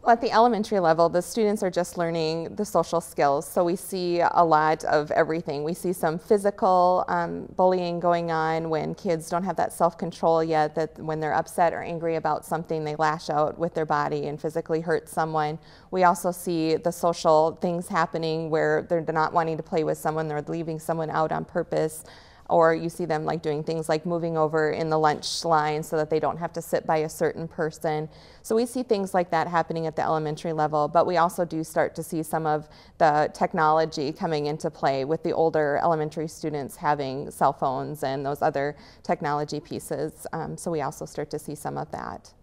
Well, at the elementary level, the students are just learning the social skills. So we see a lot of everything. We see some physical bullying going on when kids don't have that self-control yet, that when they're upset or angry about something, they lash out with their body and physically hurt someone. We also see the social things happening where they're not wanting to play with someone, they're leaving someone out on purpose. Or you see them like doing things like moving over in the lunch line so that they don't have to sit by a certain person. So we see things like that happening at the elementary level, but we also do start to see some of the technology coming into play with the older elementary students having cell phones and those other technology pieces. So we also start to see some of that.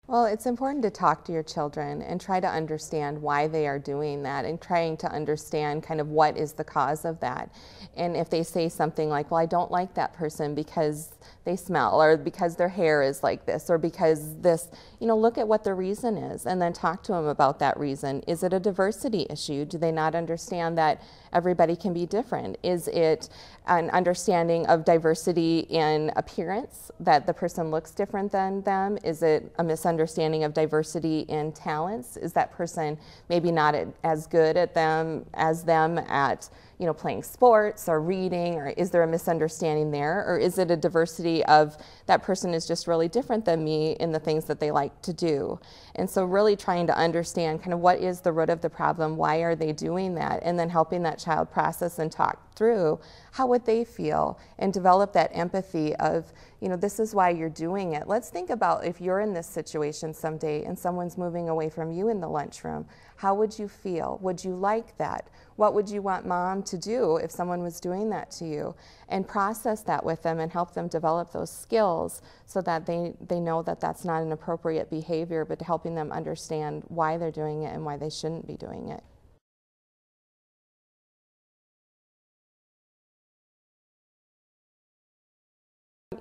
Well, it's important to talk to your children and try to understand why they are doing that and trying to understand kind of what is the cause of that. And if they say something like, well, I don't like that person because they smell, or because their hair is like this, or because this, look at what the reason is and then talk to them about that reason. Is it a diversity issue? Do they not understand that everybody can be different? Is it an understanding of diversity in appearance, that the person looks different than them? Is it a misunderstanding of diversity in talents? Is that person maybe not as good at them as them at playing sports or reading, or is there a misunderstanding there? Or is it a diversity of that person is just really different than me in the things that they like to do? And so really trying to understand kind of what is the root of the problem, why are they doing that, and then helping that child process and talk through how would they feel and develop that empathy of, this is why you're doing it. Let's think about if you're in this situation someday and someone's moving away from you in the lunchroom. How would you feel? Would you like that? What would you want mom to do if someone was doing that to you? And process that with them and help them develop those skills so that they know that that's not an appropriate behavior, but helping them understand why they're doing it and why they shouldn't be doing it.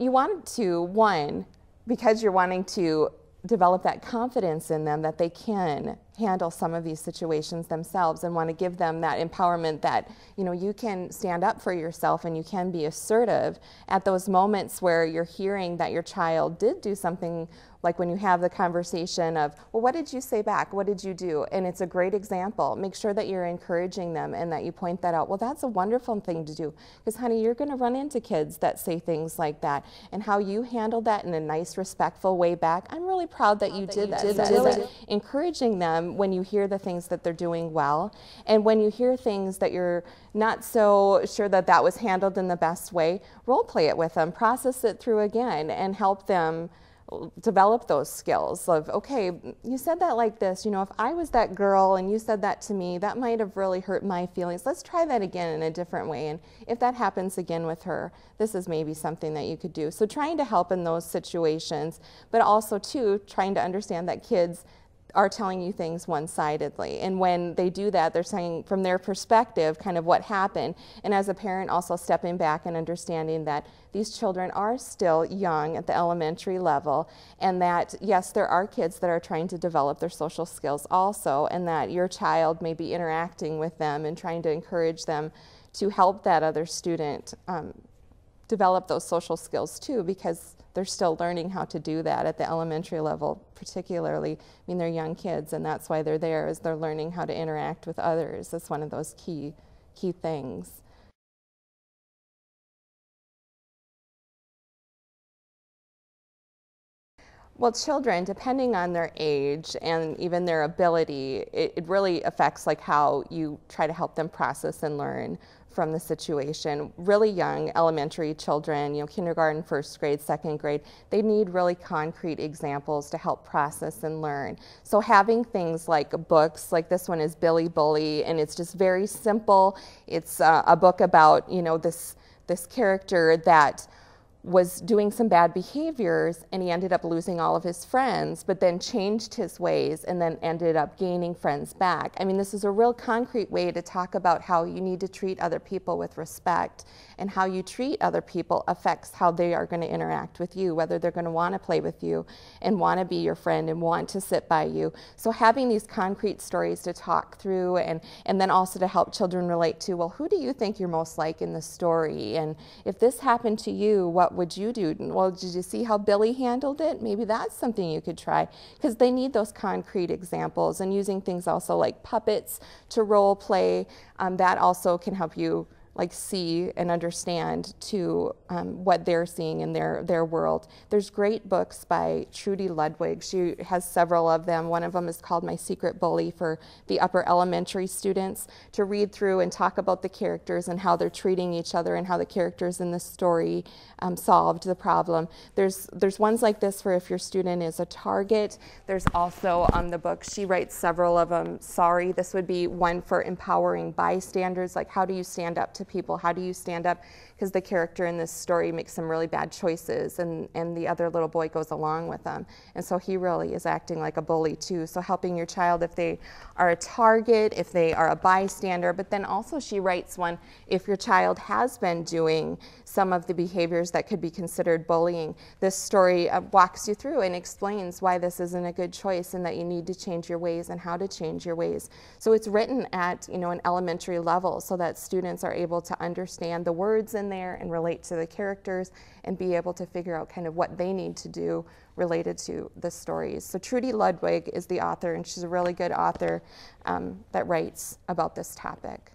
You want to, one, because you're wanting to develop that confidence in them that they can handle some of these situations themselves, and want to give them that empowerment that you can stand up for yourself and you can be assertive at those moments where you're hearing that your child did do something, like when you have the conversation of, well, what did you say back? What did you do? And it's a great example. Make sure that you're encouraging them and that you point that out. Well, that's a wonderful thing to do, because honey, you're going to run into kids that say things like that, and how you handled that in a nice, respectful way back. I'm really proud that you did that. Really encouraging them when you hear the things that they're doing well, and when you hear things that you're not so sure that that was handled in the best way, role play it with them, process it through again, and help them develop those skills of, okay, you said that like this, if I was that girl and you said that to me, that might have really hurt my feelings. Let's try that again in a different way. And if that happens again with her, this is maybe something that you could do. So trying to help in those situations, but also too, trying to understand that kids are telling you things one-sidedly. And when they do that, they're saying from their perspective kind of what happened. And as a parent, also stepping back and understanding that these children are still young at the elementary level, and that, yes, there are kids that are trying to develop their social skills also, and that your child may be interacting with them and trying to encourage them to help that other student develop those social skills too, because they're still learning how to do that at the elementary level, particularly. I mean, they're young kids, and that's why they're there, is they're learning how to interact with others. That's one of those key things. Well, children, depending on their age and even their ability, it really affects like how you try to help them process and learn from the situation. Really young elementary children, kindergarten, first grade, second grade, they need really concrete examples to help process and learn. So having things like books, like this one is Billy Bully, and it's just very simple. It's a book about, this character that was doing some bad behaviors, and he ended up losing all of his friends, but then changed his ways and then ended up gaining friends back. I mean, this is a real concrete way to talk about how you need to treat other people with respect, and how you treat other people affects how they are going to interact with you, whether they're going to want to play with you and want to be your friend and want to sit by you. So having these concrete stories to talk through, and then also to help children relate to, well, who do you think you're most like in the story? And if this happened to you, what what would you do? Well, did you see how Billy handled it? Maybe that's something you could try, because they need those concrete examples, and using things also like puppets to role play, that also can help you like see and understand to what they're seeing in their world. There's great books by Trudy Ludwig. She has several of them. One of them is called My Secret Bully, for the upper elementary students to read through and talk about the characters and how they're treating each other and how the characters in the story solved the problem. There's ones like this for if your student is a target. There's also the book, she writes several of them. Sorry, this would be one for empowering bystanders, like how do you stand up to people? How do you stand up? Because the character in this story makes some really bad choices, and the other little boy goes along with them. And so he really is acting like a bully too. So helping your child if they are a target, if they are a bystander, but then also she writes one if your child has been doing some of the behaviors that could be considered bullying. This story walks you through and explains why this isn't a good choice and that you need to change your ways and how to change your ways. So it's written at an elementary level so that students are able to understand the words in there and relate to the characters and be able to figure out kind of what they need to do related to the stories. So Trudy Ludwig is the author, and she's a really good author that writes about this topic.